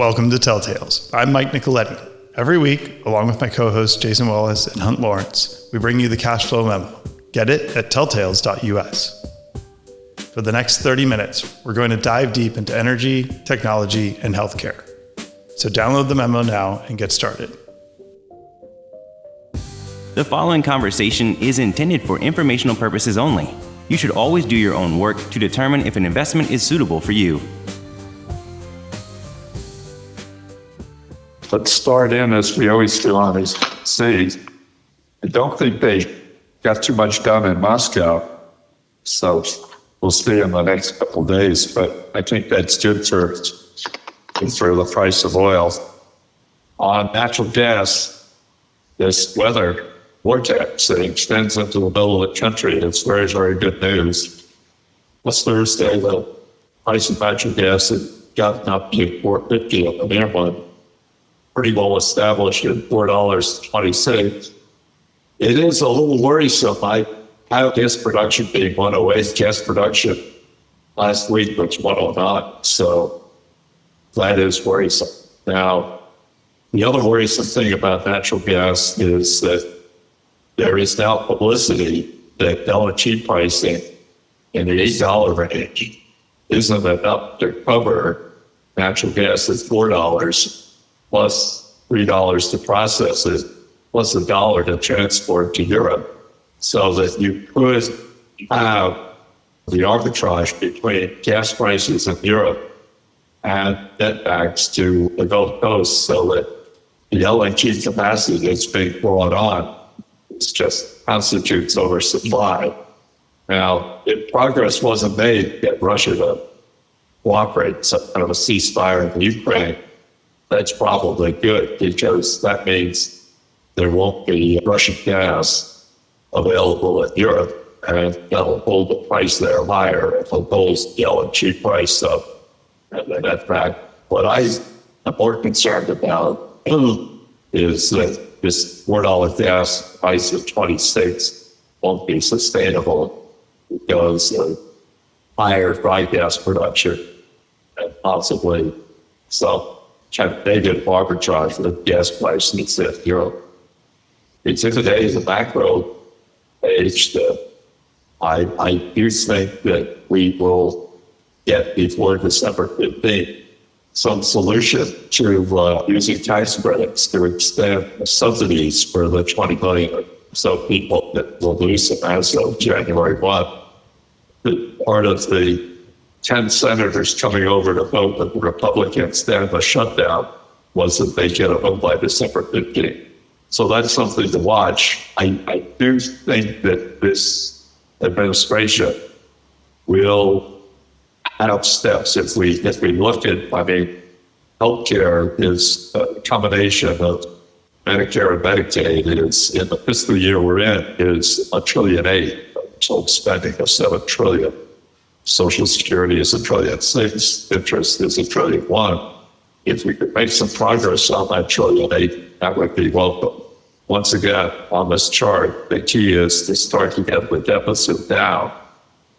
Welcome to Telltales. I'm Mike Nicoletti. Every week, along with my co-hosts Jason Wallace and Hunt Lawrence, we bring you the Cash Flow Memo. Get it at telltales.us. For the next 30 minutes, we're going to dive deep into energy, technology, and healthcare. So download the memo now and get started. The following conversation is intended for informational purposes only. You should always do your own work to determine if an investment is suitable for you. Let's start in as we always do on these cities. I don't think they got too much done in Moscow, so we'll see in the next couple of days, but I think that's good for the price of oil. On natural gas, this weather vortex that extends into the middle of the country is very, very good news. Last Thursday, the price of natural gas had gotten up to $4.50 on the minimum, pretty well established at $4.20. It is a little worrisome. I have gas production being 108, gas production last week was 109, so that is worrisome. Now, the other worrisome thing about natural gas is that there is now publicity that LNG pricing in the $8 range isn't enough to cover natural gas at $4 plus $3 to process it, plus $1 to transport to Europe, so that you could have the arbitrage between gas prices in Europe and netbacks to the Gulf Coast, so that the LNG capacity that's being brought on just constitutes oversupply. Now, if progress wasn't made to get Russia to cooperate, some kind of a ceasefire in Ukraine, that's probably good, because that means there won't be Russian gas available in Europe, and that'll hold the price there higher. It'll hold the LNG price up. And in fact, what I am more concerned about is that this $4 gas price of 26 won't be sustainable because of higher dry gas production and possibly some negative arbitrage with gas prices in Europe. It's in today's macro age that I do think that we will get before December 15th some solution to using tax credits to extend subsidies for the 20 million or so people that will lose them as of January 1. Part of the 10 senators coming over to vote with the Republicans to have a shutdown was that they get a vote by December 15th. So that's something to watch. I do think that this administration will have steps if we look at, healthcare is a combination of Medicare and Medicaid. Is in the fiscal year we're in is $1.8 trillion, total spending of $7 trillion. Social Security is $1.6 trillion, interest is $1.1 trillion. If we could make some progress on that $1.8 trillion, that would be welcome. Once again, on this chart, the key is to start to get the deficit down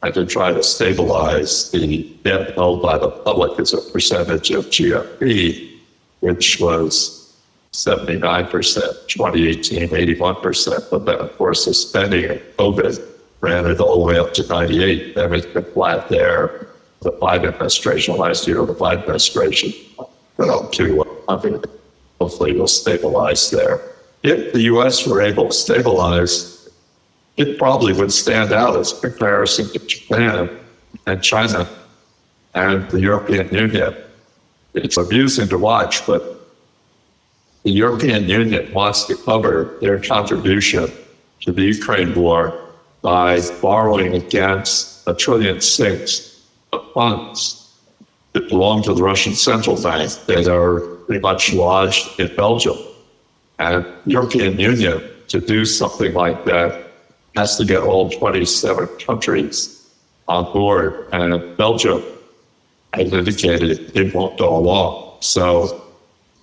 and to try to stabilize the debt held by the public as a percentage of GDP, which was 79%, 2018, 81%. But then, of course, the spending in COVID ran it all the way up to 98. Then it's been flat there. The Biden administration last year, the Biden administration went up to 100. Hopefully will stabilize there. If the U.S. were able to stabilize, it probably would stand out as a comparison to Japan and China and the European Union. It's amusing to watch, but the European Union wants to cover their contribution to the Ukraine war by borrowing against $1.6 trillion of funds that belong to the Russian central bank that are pretty much lodged in Belgium. And the European Union, to do something like that, has to get all 27 countries on board. And Belgium has indicated it won't go along. So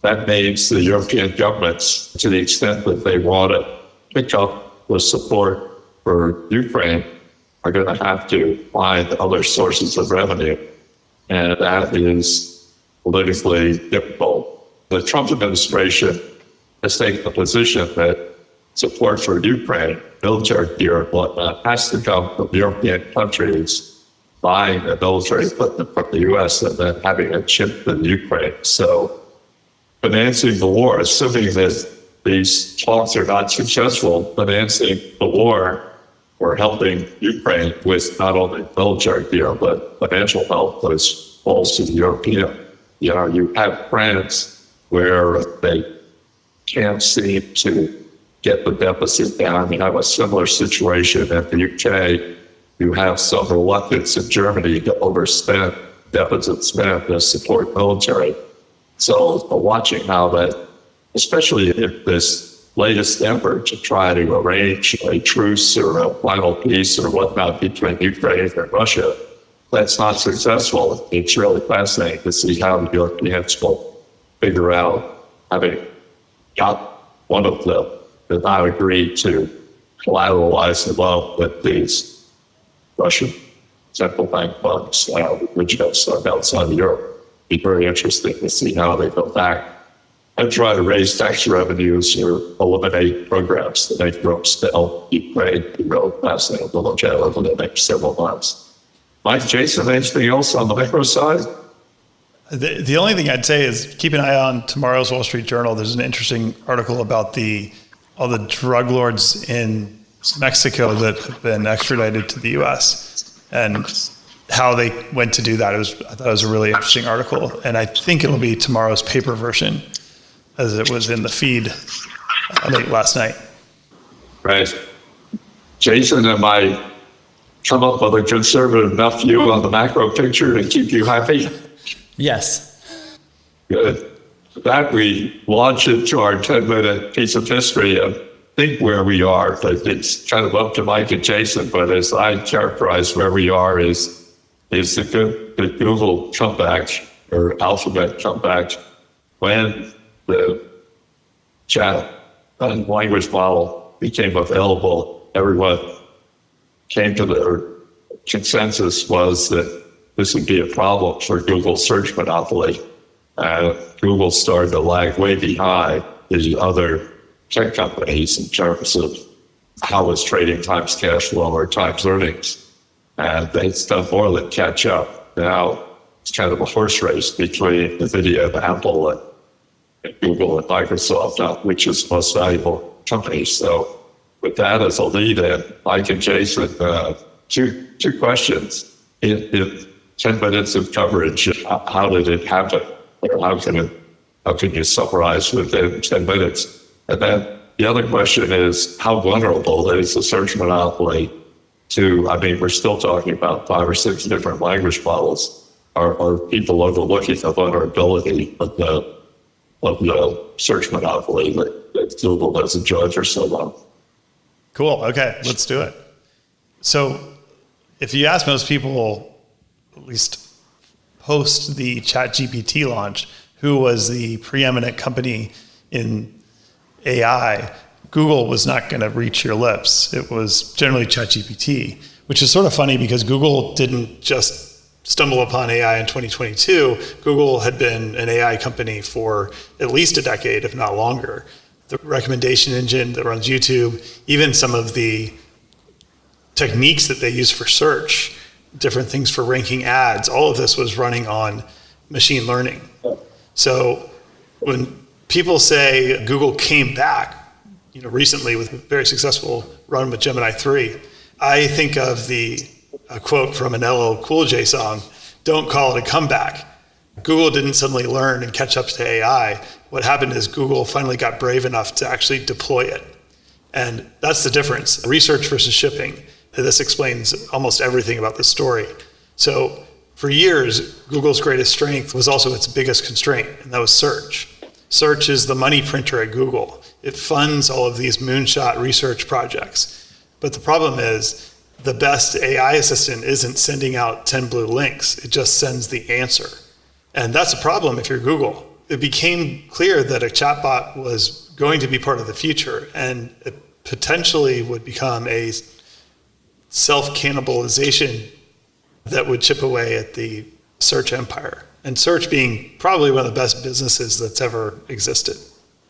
that means the European governments, to the extent that they want to pick up the support for Ukraine, are going to have to find other sources of revenue. And that is politically difficult. the Trump administration has taken the position that support for Ukraine, military gear and whatnot, has to come from European countries buying the military equipment from the U.S. and then having it shipped to Ukraine. So financing the war, assuming that these talks are not successful, financing the war or helping Ukraine with not only military gear, but financial help was falls to the European. You know, you have France where they can't seem to get the deficit down. You have a similar situation in the UK. You have some reluctance in Germany to overspend deficit spend to support military. So watching how that, especially if this latest effort to try to arrange a truce or a final peace or whatnot between Ukraine and Russia, that's not successful. It's really fascinating to see how the Europeans will figure out, having got one of them did not agree to collateralize the loan with these Russian central bank funds, which have started outside of Europe. Be very interesting to see how they go back and try to raise tax revenues or eliminate programs that make Europe to help Ukraine. Be really fascinating to look at over the next several months. Mike, Jason, anything else on the macro side? The only thing I'd say is keep an eye on tomorrow's Wall Street Journal. There's an interesting article about all the drug lords in Mexico that have been extradited to the U.S. and how they went to do that. I thought it was a really interesting article, and I think it'll be tomorrow's paper version, as it was in the feed late last night. Right. Jason, am I come up with a conservative enough view on the macro picture to keep you happy? Yes. Good. That we launch into our 10-minute piece of history and think where we are, but it's kind of up to Mike and Jason, but as I characterize where we are is the Google comeback or Alphabet comeback when the chat and language model became available. Everyone came to the consensus was that this would be a problem for Google's search monopoly. Google started to lag way behind the other tech companies in terms of how it's trading times cash flow or times earnings. And they've done more than catch up. Now it's kind of a horse race between NVIDIA and Apple and Google and Microsoft, which is the most valuable company. So with that as a lead in, Mike and Jason, two questions. In 10 minutes of coverage, how did it happen? Or how can you summarize within 10 minutes? And then the other question is, how vulnerable is the search monopoly to, I mean, we're still talking about 5 or 6 different language models. Are people overlooking the vulnerability of the search monopoly that Google doesn't judge or so on? Cool. Okay, let's do it. So if you ask most people, at least post the ChatGPT launch, who was the preeminent company in AI, Google was not going to reach your lips. It was generally ChatGPT, which is sort of funny because Google didn't just stumble upon AI in 2022. Google had been an AI company for at least a decade, if not longer. The recommendation engine that runs YouTube, even some of the techniques that they use for search, different things for ranking ads, all of this was running on machine learning. So when people say Google came back, recently with a very successful run with Gemini 3, I think of a quote from an LL Cool J song, "Don't call it a comeback." Google didn't suddenly learn and catch up to AI. What happened is Google finally got brave enough to actually deploy it. And that's the difference, research versus shipping. This explains almost everything about this story. So for years, Google's greatest strength was also its biggest constraint, and that was search. Search is the money printer at Google. It funds all of these moonshot research projects. But the problem is the best AI assistant isn't sending out 10 blue links. It just sends the answer. And that's a problem if you're Google. It became clear that a chatbot was going to be part of the future, and it potentially would become a self-cannibalization that would chip away at the search empire. and search being probably one of the best businesses that's ever existed.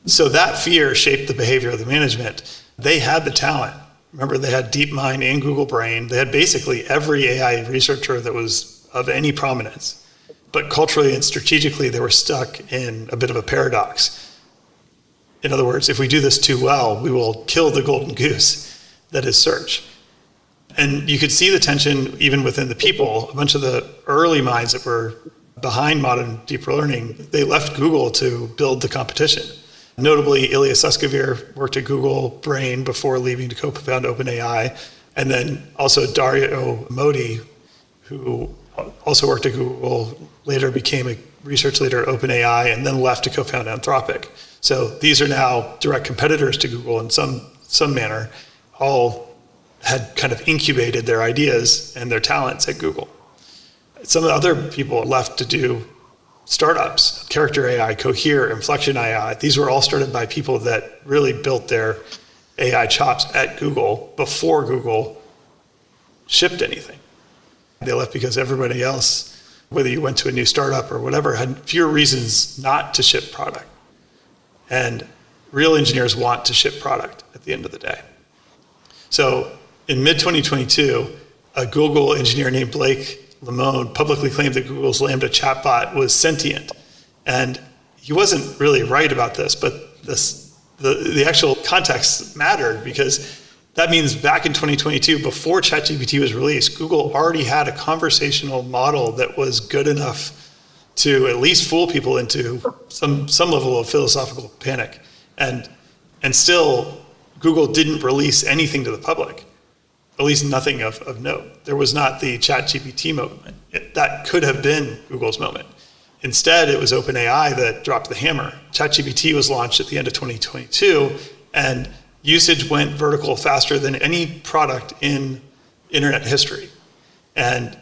So that fear shaped the behavior of the management. They had the talent. Remember, they had DeepMind and Google Brain. They had basically every AI researcher that was of any prominence. But culturally and strategically, they were stuck in a bit of a paradox. In other words, if we do this too well, we will kill the golden goose that is search. And you could see the tension even within the people. A bunch of the early minds that were behind modern deep learning, they left Google to build the competition. Notably, Ilya Sutskever worked at Google Brain before leaving to co-found OpenAI. And then also Dario Modi, who also worked at Google, later became a research leader at OpenAI, and then left to co-found Anthropic. So these are now direct competitors to Google in some manner, all had kind of incubated their ideas and their talents at Google. Some of the other people left to do startups, Character AI, Cohere, Inflection AI. These were all started by people that really built their AI chops at Google before Google shipped anything. They left because everybody else, whether you went to a new startup or whatever, had fewer reasons not to ship product. And real engineers want to ship product at the end of the day. So in mid-2022, a Google engineer named Blake Lemon publicly claimed that Google's Lambda chatbot was sentient. And he wasn't really right about this, but the actual context mattered, because that means back in 2022, before ChatGPT was released, Google already had a conversational model that was good enough to at least fool people into some level of philosophical panic. And still, Google didn't release anything to the public, at least nothing of note. There was not the ChatGPT moment. That could have been Google's moment. Instead, it was OpenAI that dropped the hammer. ChatGPT was launched at the end of 2022, and usage went vertical faster than any product in internet history. And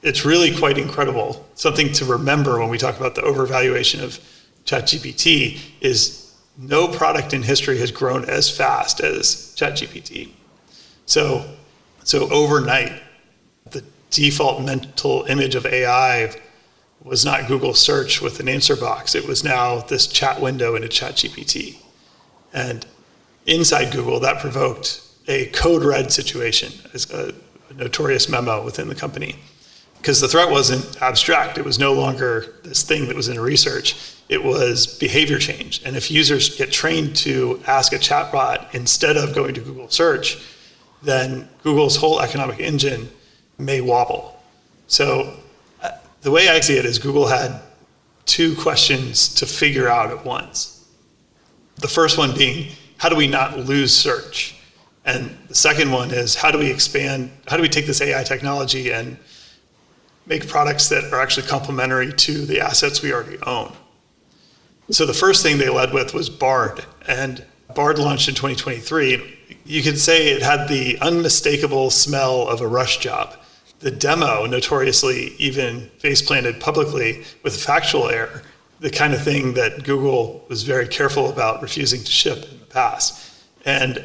it's really quite incredible. Something to remember when we talk about the overvaluation of ChatGPT is no product in history has grown as fast as ChatGPT. So overnight, the default mental image of AI was not Google search with an answer box. It was now this chat window into ChatGPT. And inside Google, that provoked a code red situation, as a notorious memo within the company. Because the threat wasn't abstract. It was no longer this thing that was in research. It was behavior change. And if users get trained to ask a chatbot instead of going to Google search, then Google's whole economic engine may wobble. So the way I see it is Google had two questions to figure out at once. The first one being, how do we not lose search? And the second one is, how do we take this AI technology and make products that are actually complementary to the assets we already own? So the first thing they led with was Bard, and Bard launched in 2023. You could say it had the unmistakable smell of a rush job. The demo notoriously even face-planted publicly with factual error, the kind of thing that Google was very careful about refusing to ship in the past. And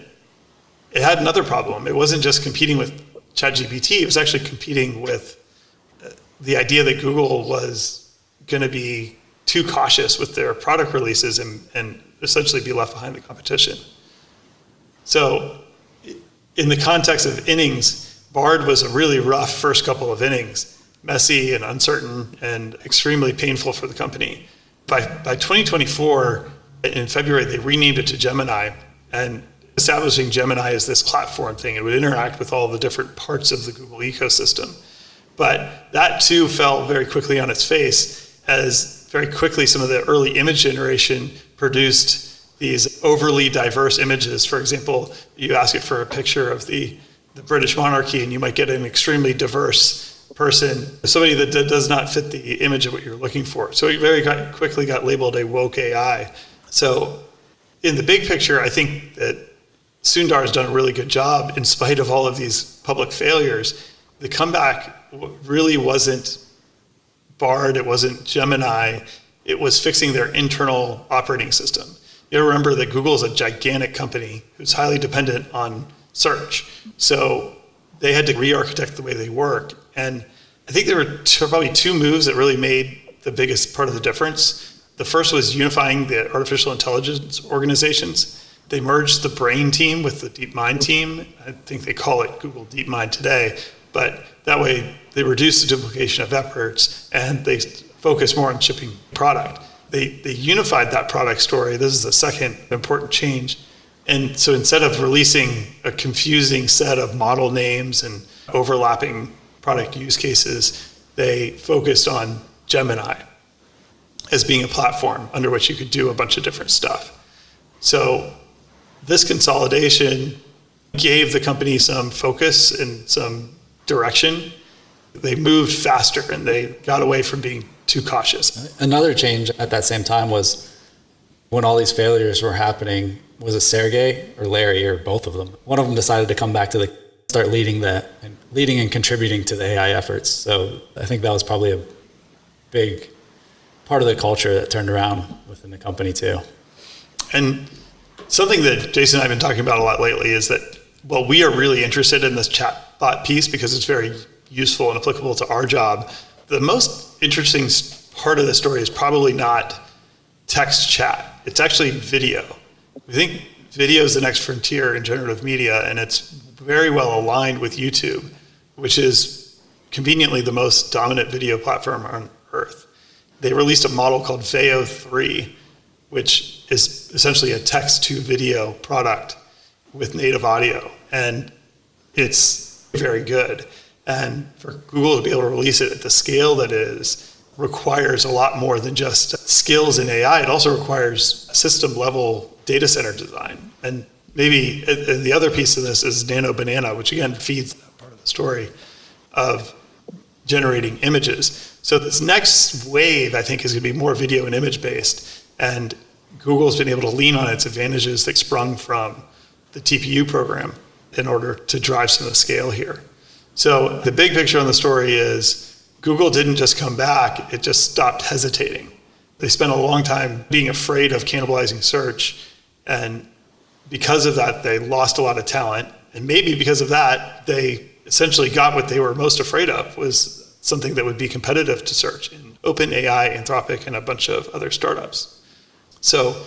it had another problem. It wasn't just competing with ChatGPT, it was actually competing with the idea that Google was going to be too cautious with their product releases and essentially be left behind the competition. So in the context of innings, Bard was a really rough first couple of innings, messy and uncertain and extremely painful for the company. By 2024, in February, they renamed it to Gemini, and establishing Gemini as this platform thing. It would interact with all the different parts of the Google ecosystem. But that too fell very quickly on its face, as very quickly some of the early image generation produced these overly diverse images. For example, you ask it for a picture of the British monarchy, and you might get an extremely diverse person, somebody that does not fit the image of what you're looking for. So it very quickly got labeled a woke AI. So in the big picture, I think that Sundar has done a really good job in spite of all of these public failures. The comeback really wasn't Bard, it wasn't Gemini, it was fixing their internal operating system. You remember that Google is a gigantic company who's highly dependent on search. So they had to re-architect the way they work. And I think there were probably two moves that really made the biggest part of the difference. The first was unifying the artificial intelligence organizations. They merged the brain team with the DeepMind team. I think they call it Google DeepMind today, but that way they reduce the duplication of efforts and they focus more on shipping product. They unified that product story. This is the second important change. And so instead of releasing a confusing set of model names and overlapping product use cases, they focused on Gemini as being a platform under which you could do a bunch of different stuff. So this consolidation gave the company some focus and some direction. They moved faster and they got away from being too cautious. Another change at that same time was when all these failures were happening, was it Sergey or Larry or both of them? One of them decided to come back to start leading and contributing to the AI efforts. So I think that was probably a big part of the culture that turned around within the company too. And something that Jason and I have been talking about a lot lately is that, well, we are really interested in this chatbot piece because it's very useful and applicable to our job. The most interesting part of the story is probably not text chat. It's actually video. We think video is the next frontier in generative media, and it's very well aligned with YouTube, which is conveniently the most dominant video platform on earth. They released a model called Vevye 3, which is essentially a text-to-video product with native audio, and it's very good. And for Google to be able to release it at the scale that it is requires a lot more than just skills in AI. It also requires system-level data center design. And maybe the other piece of this is Nano Banana, which again feeds that part of the story of generating images. So this next wave, I think, is going to be more video and image based. And Google's been able to lean on its advantages that sprung from the TPU program in order to drive some of the scale here. So the big picture on the story is Google didn't just come back, it just stopped hesitating. They spent a long time being afraid of cannibalizing search. And because of that, they lost a lot of talent. And maybe because of that, they essentially got what they were most afraid of, was something that would be competitive to search in OpenAI, Anthropic, and a bunch of other startups. So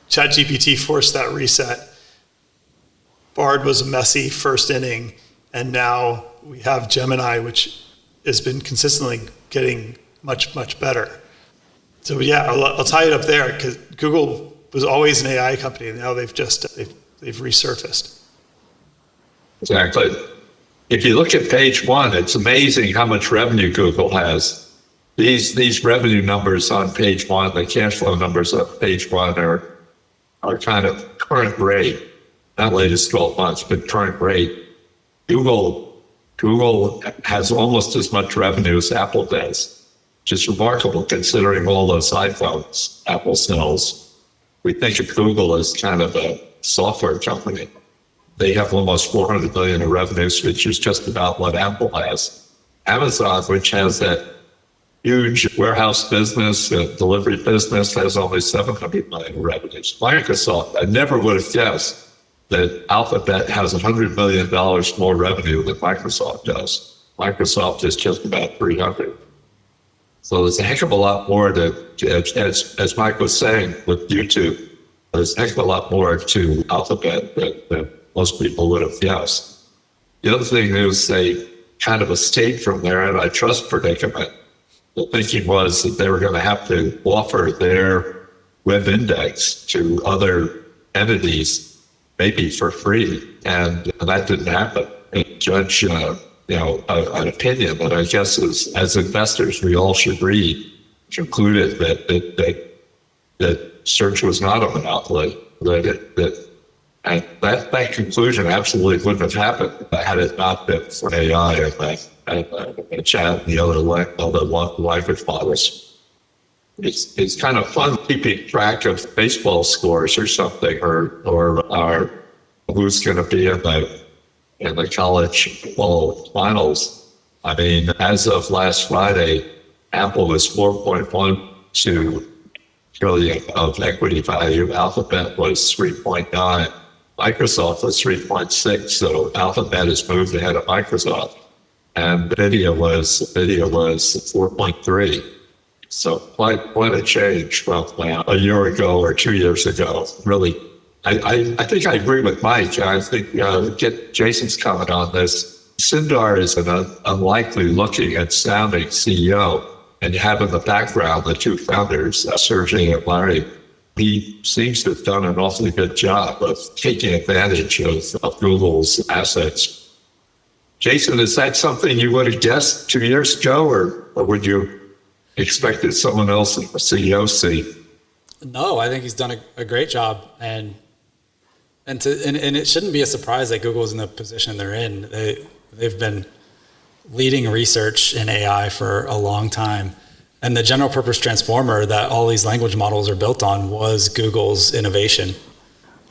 ChatGPT forced that reset. Bard was a messy first inning, and now we have Gemini, which has been consistently getting much, much better. So yeah, I'll tie it up there, because Google was always an AI company, and now they've resurfaced. Exactly. If you look at page one, it's amazing how much revenue Google has. These revenue numbers on page one, the cash flow numbers on page one are kind of current rate, not latest 12 months, but current rate. Google has almost as much revenue as Apple does, which is remarkable considering all those iPhones Apple sells. We think of Google as kind of a software company. They have almost 400 billion in revenues, which is just about what Apple has. Amazon, which has that huge warehouse business, delivery business, has only 700 million in revenues. Microsoft, I never would have guessed that Alphabet has $100 million more revenue than Microsoft does. Microsoft is just about 300. So there's a heck of a lot more as Mike was saying with YouTube, there's a heck of a lot more to Alphabet than most people would have guessed. The other thing is they kind of escaped from their antitrust predicament. The thinking was that they were going to have to offer their web index to other entities, maybe for free, and that didn't happen. And judge, an opinion that I guess as investors we all should read, concluded that search was not a monopoly. And that conclusion absolutely wouldn't have happened had it not been for AI and chat and the other language models. It's kind of fun keeping track of baseball scores or something, or who's going to be in the college football finals. I mean, as of last Friday, Apple was 4.12 trillion of equity value. Alphabet was 3.9. Microsoft was 3.6. So Alphabet has moved ahead of Microsoft. and Vevye was 4.3. So quite a change from a year ago or 2 years ago. Really, I think I agree with Mike. I think get Jason's comment on this. Sundar is an unlikely looking and sounding CEO, and you have in the background the two founders, Sergey and Larry. He seems to have done an awfully good job of taking advantage of Google's assets. Jason, is that something you would have guessed 2 years ago, or would you expected someone else in the CEO seat? No, I think he's done a great job, and it shouldn't be a surprise that Google's in the position they're in. They've been leading research in AI for a long time, and the general purpose transformer that all these language models are built on was Google's innovation.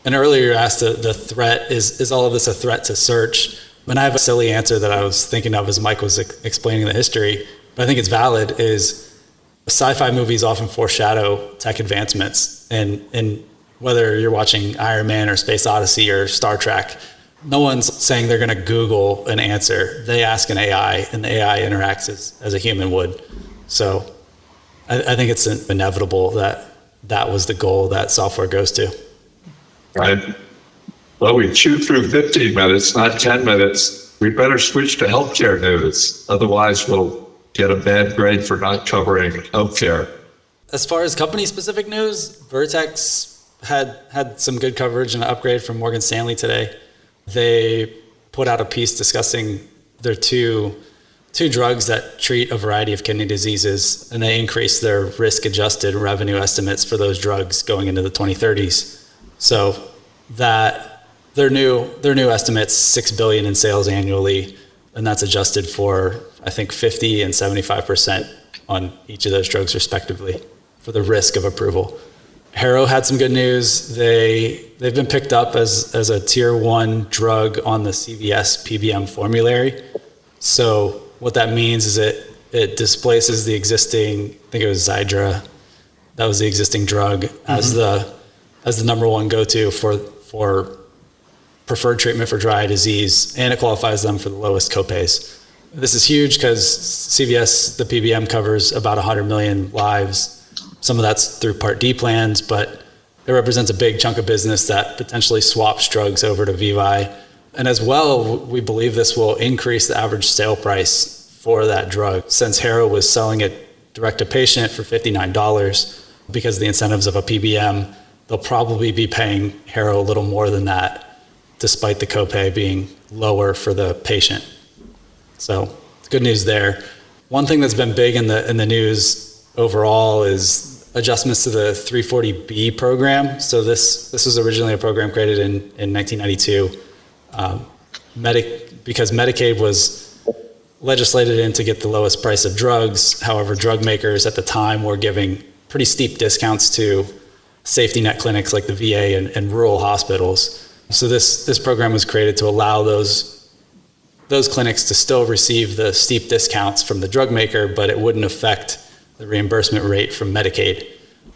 And earlier you asked the threat, is all of this a threat to search? And I have a silly answer that I was thinking of as Mike was explaining the history, but I think it's valid, is sci-fi movies often foreshadow tech advancements. And whether you're watching Iron Man or Space Odyssey or Star Trek, no one's saying they're going to Google an answer. They ask an AI, and the AI interacts as a human would. So I think it's inevitable that was the goal that software goes to. Right. Well, we chewed through 15 minutes, not 10 minutes. We better switch to healthcare news. Otherwise, we'll get a bad grade for not covering healthcare. As far as company-specific news, Vertex had some good coverage and an upgrade from Morgan Stanley today. They put out a piece discussing their two drugs that treat a variety of kidney diseases, and they increased their risk-adjusted revenue estimates for those drugs going into the 2030s. So that their new estimates $6 billion in sales annually, and that's adjusted for I think 50 and 75% on each of those drugs respectively for the risk of approval. Harrow had some good news. They've been picked up as a tier 1 drug on the CVS PBM formulary. So what that means is it displaces the existing, I think it was Xiidra, that was the existing drug, as the number 1 go-to for preferred treatment for dry eye disease, and it qualifies them for the lowest copays. This is huge because CVS, the PBM, covers about 100 million lives. Some of that's through Part D plans, but it represents a big chunk of business that potentially swaps drugs over to Vevye. And as well, we believe this will increase the average sale price for that drug. Since Harrow was selling it direct to patient for $59, because of the incentives of a PBM, they'll probably be paying Harrow a little more than that, despite the copay being lower for the patient. So good news there. One thing that's been big in the news overall is adjustments to the 340B program. So this was originally a program created in 1992. Because Medicaid was legislated in to get the lowest price of drugs. However, drug makers at the time were giving pretty steep discounts to safety net clinics like the VA and rural hospitals. So this program was created to allow those clinics to still receive the steep discounts from the drug maker, but it wouldn't affect the reimbursement rate from Medicaid.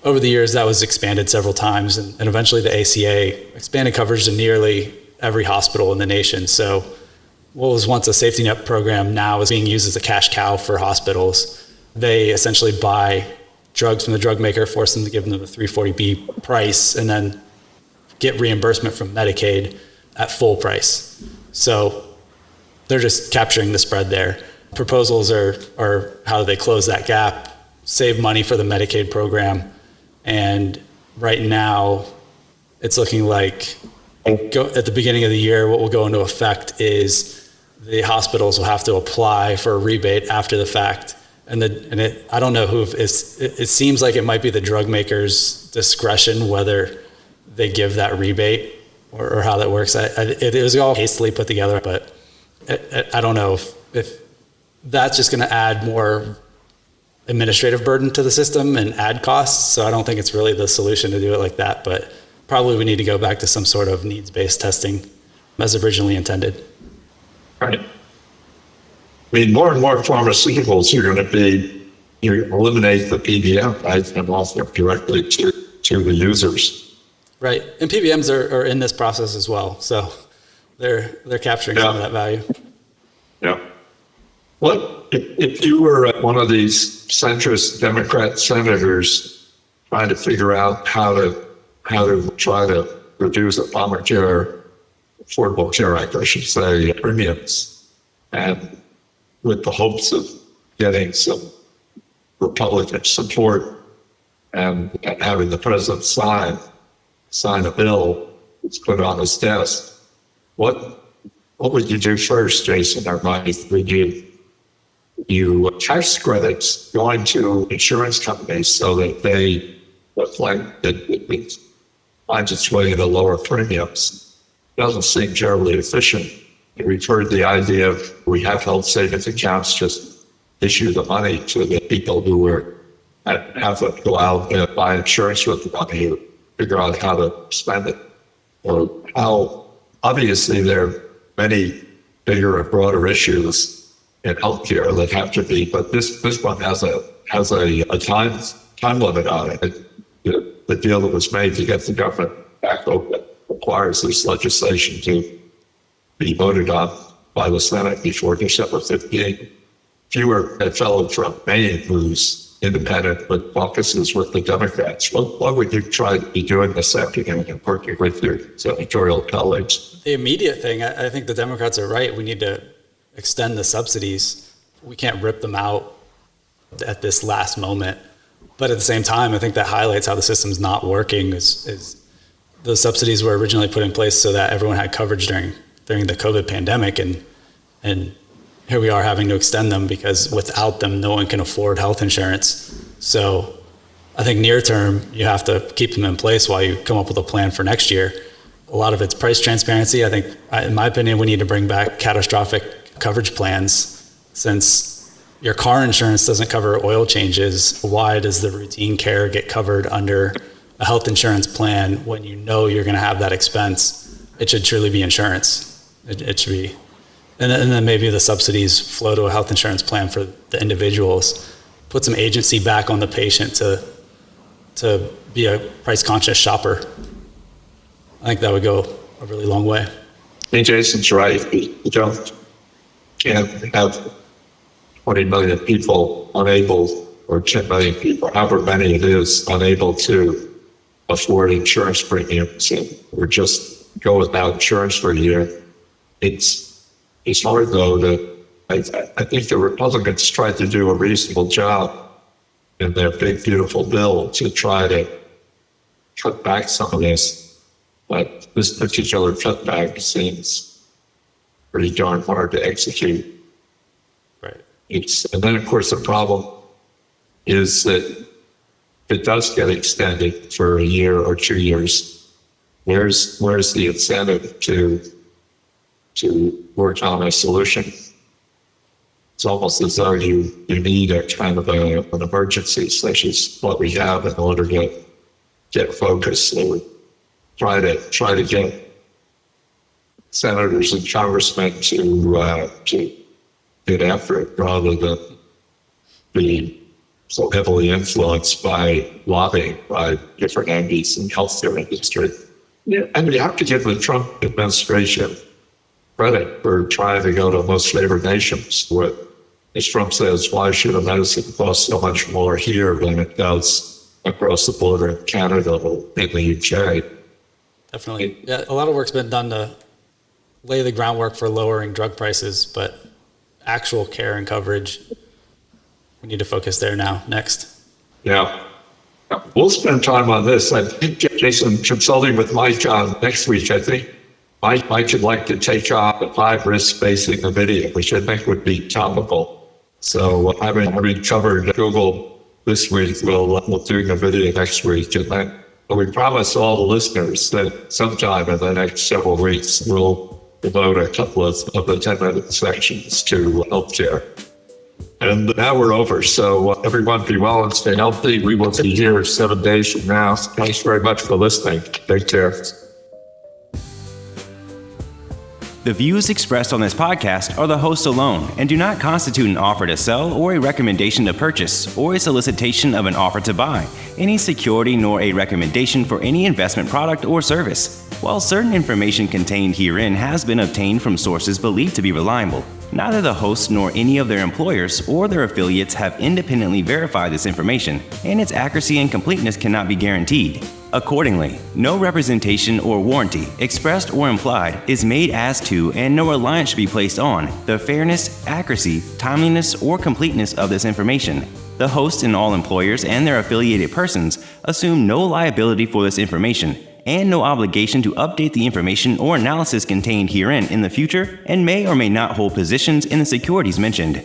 Over the years, that was expanded several times, and eventually the ACA expanded coverage to nearly every hospital in the nation. So what was once a safety net program now is being used as a cash cow for hospitals. They essentially buy drugs from the drug maker, force them to give them the 340B price, and then get reimbursement from Medicaid at full price. So they're just capturing the spread there. Proposals are how do they close that gap, save money for the Medicaid program. And right now, it's looking like at the beginning of the year, what will go into effect is the hospitals will have to apply for a rebate after the fact. I don't know it seems like it might be the drug maker's discretion whether they give that rebate or how that works. It was all hastily put together, but I don't know if that's just going to add more administrative burden to the system and add costs. So I don't think it's really the solution to do it like that, but probably we need to go back to some sort of needs-based testing as originally intended. Right. I mean, more and more pharmaceuticals are going to be, you eliminate the PBM, right, and also directly to the users. Right, and PBMs are in this process as well, so they're capturing some of that value. Yeah. If you were one of these centrist Democrat senators trying to figure out how to try to reduce Obamacare, Affordable Care Act, I should say, premiums, and with the hopes of getting some Republican support and having the president sign a bill that's put on his desk, what would you do first, Jason? Or would you tax credits going to insurance companies so that they reflect that it finds its way to lower premiums? Doesn't seem terribly efficient. We've heard the idea of we have health savings accounts, just issue the money to the people who have to go out and buy insurance with the money or figure out how to spend it. Or how, obviously, there are many bigger and broader issues in healthcare that have to be, but this one has a time limit on it. The deal that was made to get the government back open requires this legislation to be voted on by the Senate before December 15th. If you were a fellow from Maine who's independent but caucuses with the Democrats, what would you try to be doing this afternoon and working with your senatorial colleagues? The immediate thing, I think the Democrats are right. We need to extend the subsidies. We can't rip them out at this last moment. But at the same time, I think that highlights how the system's not working. Is those subsidies were originally put in place so that everyone had coverage during the COVID pandemic, and here we are having to extend them because without them, no one can afford health insurance. So I think near term, you have to keep them in place while you come up with a plan for next year. A lot of it's price transparency. I think, in my opinion, we need to bring back catastrophic coverage plans. Since your car insurance doesn't cover oil changes, why does the routine care get covered under a health insurance plan when you know you're going to have that expense? It should truly be insurance. It should be. And then maybe the subsidies flow to a health insurance plan for the individuals, put some agency back on the patient to be a price conscious shopper. I think that would go a really long way. I think Jason's right. You can't have 20 million people unable, or 10 million people, however many it is, unable to afford insurance premiums, and or just go without insurance for a year. It's hard, though, I think the Republicans tried to do a reasonable job in their big, beautiful bill to try to cut back some of this. But this particular cutback seems pretty darn hard to execute. Right. And then, of course, the problem is that if it does get extended for a year or 2 years, where's the incentive to work on a solution? It's almost as though you need a kind of an emergency, such as what we have, in order to get focus. So try to get senators and congressmen to get after it, rather than be so heavily influenced by lobbying by different entities in the healthcare industry. Yeah, I mean, you have to give the Trump administration credit for trying to go to most favored nations. What, as Trump says, why should a medicine cost so much more here than it does across the border in Canada or in the UK? Definitely. Yeah, a lot of work's been done to lay the groundwork for lowering drug prices, but actual care and coverage, we need to focus there now, next. Yeah. We'll spend time on this. I think, Jason, consulting with Mike on next week, I think Mike would like to take on the 5 risks facing Vevye, which I think would be topical. So having covered Google this week, we'll do Vevye next week. And then we promise all the listeners that sometime in the next several weeks, we'll devote a couple of the 10-minute sections to healthcare. And now we're over. So everyone be well and stay healthy. We will be here 7 days from now. Thanks very much for listening. Take care. The views expressed on this podcast are the host alone and do not constitute an offer to sell or a recommendation to purchase or a solicitation of an offer to buy any security, nor a recommendation for any investment product or service. While certain information contained herein has been obtained from sources believed to be reliable, neither the host nor any of their employers or their affiliates have independently verified this information, and its accuracy and completeness cannot be guaranteed. Accordingly, no representation or warranty, expressed or implied, is made as to, and no reliance should be placed on, the fairness, accuracy, timeliness, or completeness of this information. The host and all employers and their affiliated persons assume no liability for this information, and no obligation to update the information or analysis contained herein in the future, and may or may not hold positions in the securities mentioned.